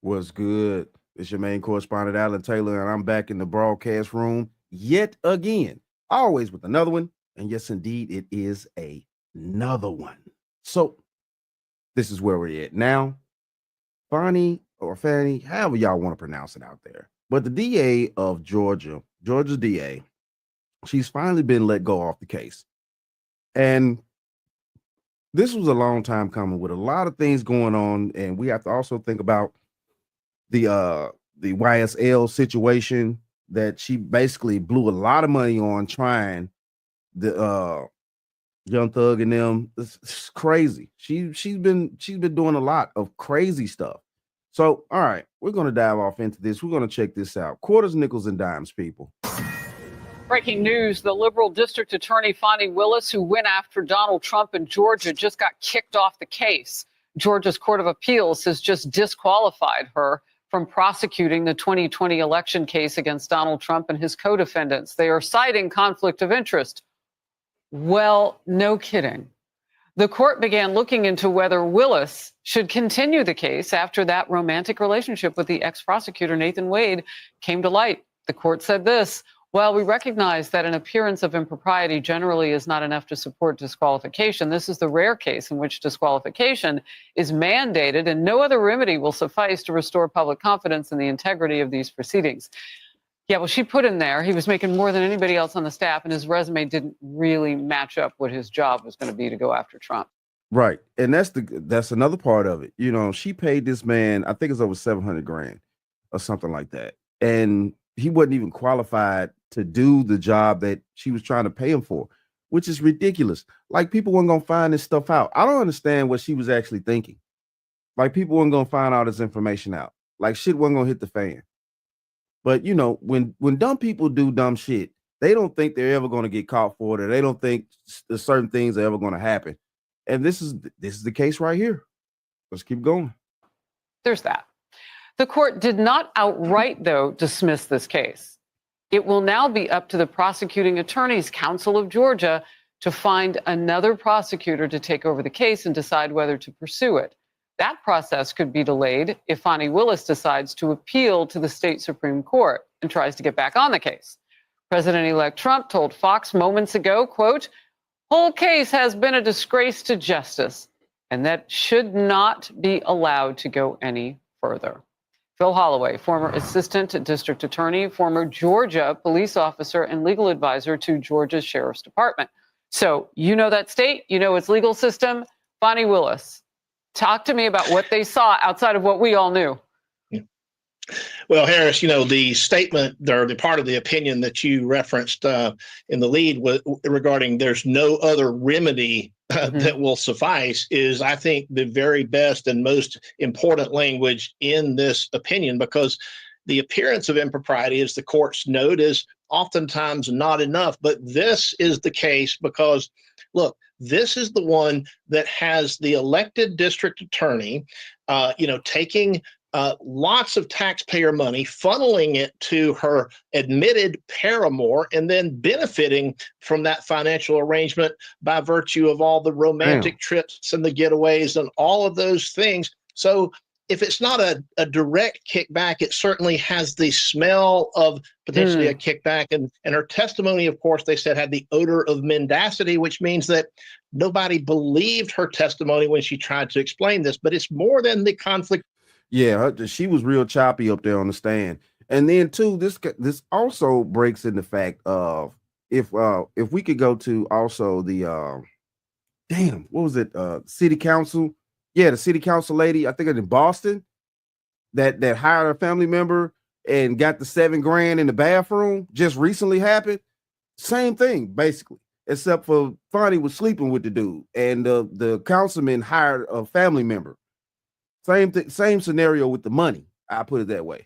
Was good? It's your main correspondent, Alan Taylor, and I'm back in the broadcast room yet again, always with another one. And yes, indeed, it is another one. So this is where we're at now. Fani or Fanny, however y'all want to pronounce it out there. But the DA of Georgia's DA, she's finally been let go off the case. And this was a long time coming with a lot of things going on. And we have to also think about the YSL situation that she basically blew a lot of money on trying the Young Thug and them. It's crazy. She's been doing a lot of crazy stuff. So, all right, we're going to dive off into this. We're going to check this out. Quarters, nickels, and dimes, people. Breaking news, the liberal district attorney Fani Willis, who went after Donald Trump in Georgia, just got kicked off the case. Georgia's Court of Appeals has just disqualified her from prosecuting the 2020 election case against Donald Trump and his co-defendants. They are citing conflict of interest. Well, no kidding. The court began looking into whether Willis should continue the case after that romantic relationship with the ex-prosecutor Nathan Wade came to light. The court said this: while we recognize that an appearance of impropriety generally is not enough to support disqualification, this is the rare case in which disqualification is mandated and no other remedy will suffice to restore public confidence in the integrity of these proceedings. Yeah, well, she put in there he was making more than anybody else on the staff, and his resume didn't really match up what his job was going to be to go after Trump. Right. And that's another part of it. You know, she paid this man, I think it's over 700 grand or something like that. And he wasn't even qualified to do the job that she was trying to pay him for, which is ridiculous. Like, people weren't going to find this stuff out. I don't understand what she was actually thinking. Like, people weren't going to find all this information out. Like, shit wasn't going to hit the fan. But, you know, when dumb people do dumb shit, they don't think they're ever going to get caught for it, or they don't think certain things are ever going to happen. And this is the case right here. Let's keep going. There's that. The court did not outright, though, dismiss this case. It will now be up to the Prosecuting Attorneys Council of Georgia to find another prosecutor to take over the case and decide whether to pursue it. That process could be delayed if Fani Willis decides to appeal to the state Supreme Court and tries to get back on the case. President-elect Trump told Fox moments ago, quote, "Whole case has been a disgrace to justice, and that should not be allowed to go any further." Phil Holloway, former assistant district attorney, former Georgia police officer, and legal advisor to Georgia's Sheriff's Department. So you know that state, you know its legal system. Fani Willis, talk to me about what they saw outside of what we all knew. Well, Harris, you know, the statement or the part of the opinion that you referenced in the lead regarding there's no other remedy that will suffice is, I think, the very best and most important language in this opinion, because the appearance of impropriety, as the courts note, is oftentimes not enough. But this is the case because, look, this is the one that has the elected district attorney, taking lots of taxpayer money, funneling it to her admitted paramour, and then benefiting from that financial arrangement by virtue of all the romantic trips and the getaways and all of those things. So if it's not a direct kickback, it certainly has the smell of potentially a kickback. And her testimony, of course, they said had the odor of mendacity, which means that nobody believed her testimony when she tried to explain this. But it's more than the conflict. Yeah, she was real choppy up there on the stand. And then too, this also breaks in the fact of if we could go to also the what was it? City council. Yeah, the city council lady, I think in Boston, that hired a family member and got the $7 grand in the bathroom, just recently happened. Same thing, basically, except for Fani was sleeping with the dude, and the councilman hired a family member. Same scenario with the money. I put it that way.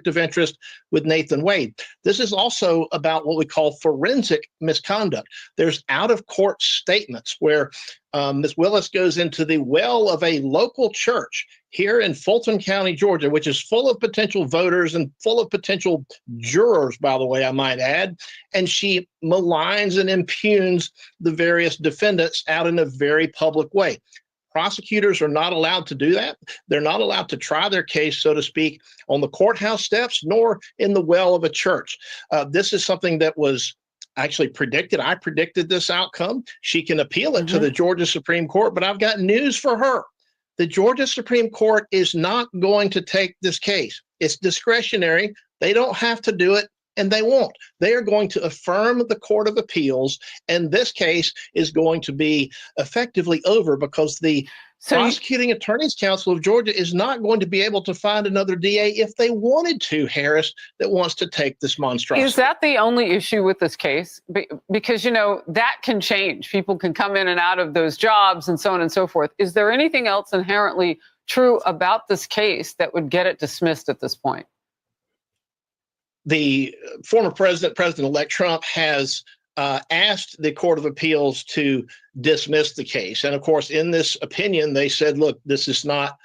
Of interest with Nathan Wade. This is also about what we call forensic misconduct. There's out-of-court statements where Ms. Willis goes into the well of a local church here in Fulton County, Georgia, which is full of potential voters and full of potential jurors, by the way, I might add, and she maligns and impugns the various defendants out in a very public way. Prosecutors are not allowed to do that. They're not allowed to try their case, so to speak, on the courthouse steps nor in the well of a church. This is something that was actually predicted. I predicted this outcome. She can appeal it to the Georgia Supreme Court, but I've got news for her. The Georgia Supreme Court is not going to take this case. It's discretionary. They don't have to do it, and they won't. They are going to affirm the Court of Appeals, and this case is going to be effectively over because the Prosecuting Attorney's Council of Georgia is not going to be able to find another DA if they wanted to, Harris, that wants to take this monstrosity. Is that the only issue with this case? Because, you know, that can change. People can come in and out of those jobs and so on and so forth. Is there anything else inherently true about this case that would get it dismissed at this point? The former President-elect Trump has asked the Court of Appeals to dismiss the case. And of course, in this opinion, they said, look, this is not,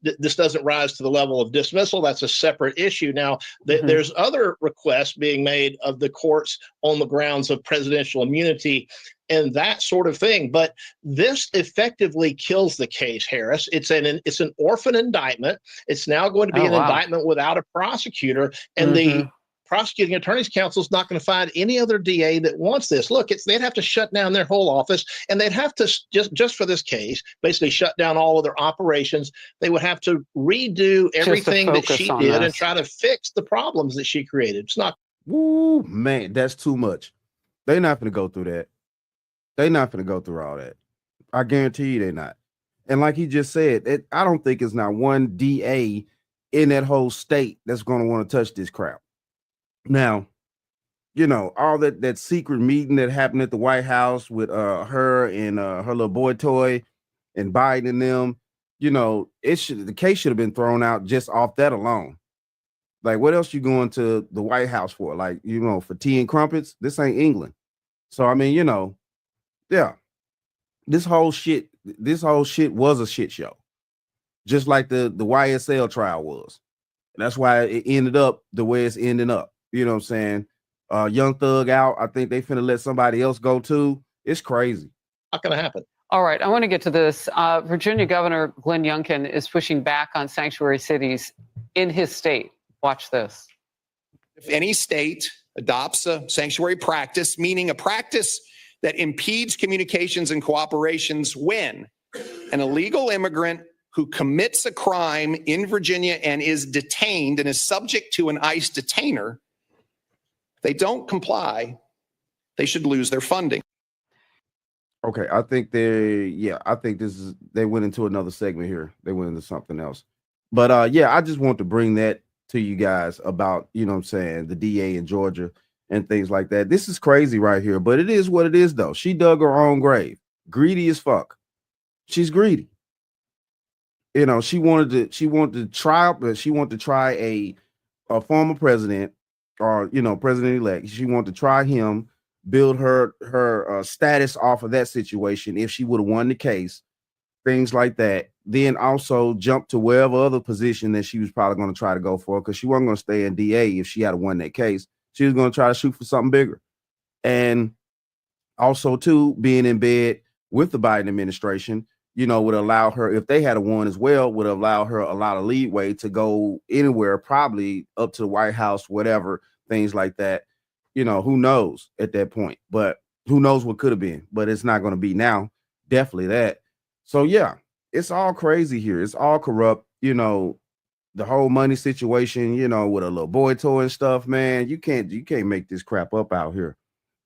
this doesn't rise to the level of dismissal. That's a separate issue. Now, there's other requests being made of the courts on the grounds of presidential immunity and that sort of thing. But this effectively kills the case, Harris. It's an orphan indictment. It's now going to be indictment without a prosecutor. And the Prosecuting Attorney's Council is not going to find any other DA that wants this. Look, they'd have to shut down their whole office, and they'd have to, just for this case, basically shut down all of their operations. They would have to redo everything that she did and try to fix the problems that she created. It's not. Woo, man, that's too much. They're not going to go through that. They're not going to go through all that. I guarantee you they're not. And like he just said, I don't think it's not one DA in that whole state that's going to want to touch this crap. Now, you know, all that secret meeting that happened at the White House with her and her little boy toy and Biden and them, you know, the case should have been thrown out just off that alone. Like, what else you going to the White House for? Like, you know, for tea and crumpets? This ain't England. So, I mean, you know, yeah, this whole shit was a shit show. Just like the YSL trial was. And that's why it ended up the way it's ending up. You know what I'm saying? Young Thug out. I think they finna let somebody else go too. It's crazy. Not gonna happen. All right, I want to get to this. Virginia Governor Glenn Youngkin is pushing back on sanctuary cities in his state. Watch this. If any state adopts a sanctuary practice, meaning a practice that impedes communications and cooperations when an illegal immigrant who commits a crime in Virginia and is detained and is subject to an ICE detainer, they don't comply, they should lose their funding. Okay, I think they went into another segment here. They went into something else. But yeah, I just want to bring that to you guys about, you know what I'm saying, the DA in Georgia and things like that. This is crazy right here, but it is what it is though. She dug her own grave. Greedy as fuck. She's greedy. You know, she wanted to try a former president or, you know, president-elect. She wanted to try him, build her status off of that situation if she would have won the case, things like that. Then also jump to wherever other position that she was probably going to try to go for, because she wasn't going to stay in DA if she had won that case. She was going to try to shoot for something bigger. And also, too, being in bed with the Biden administration, you know, would allow her, if they had won as well, would allow her a lot of leeway to go anywhere, probably up to the White House, whatever, things like that. You know, who knows at that point, but who knows what could have been, but it's not going to be now. Definitely that. So, yeah, it's all crazy here. It's all corrupt. You know, the whole money situation, you know, with a little boy toy and stuff, man, you can't make this crap up out here.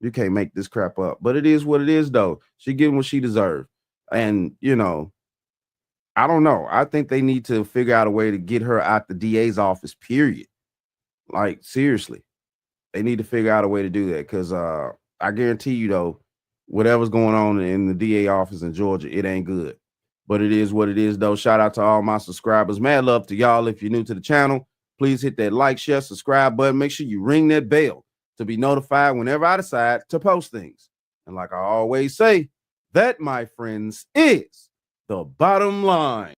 You can't make this crap up, but it is what it is though. She getting what she deserved. And, you know, I don't know. I think they need to figure out a way to get her out the DA's office, period. Like, seriously, they need to figure out a way to do that. Because I guarantee you, though, whatever's going on in the DA office in Georgia, it ain't good. But it is what it is, though. Shout out to all my subscribers. Mad love to y'all. If you're new to the channel, please hit that like, share, subscribe button. Make sure you ring that bell to be notified whenever I decide to post things. And like I always say, that, my friends, is the bottom line.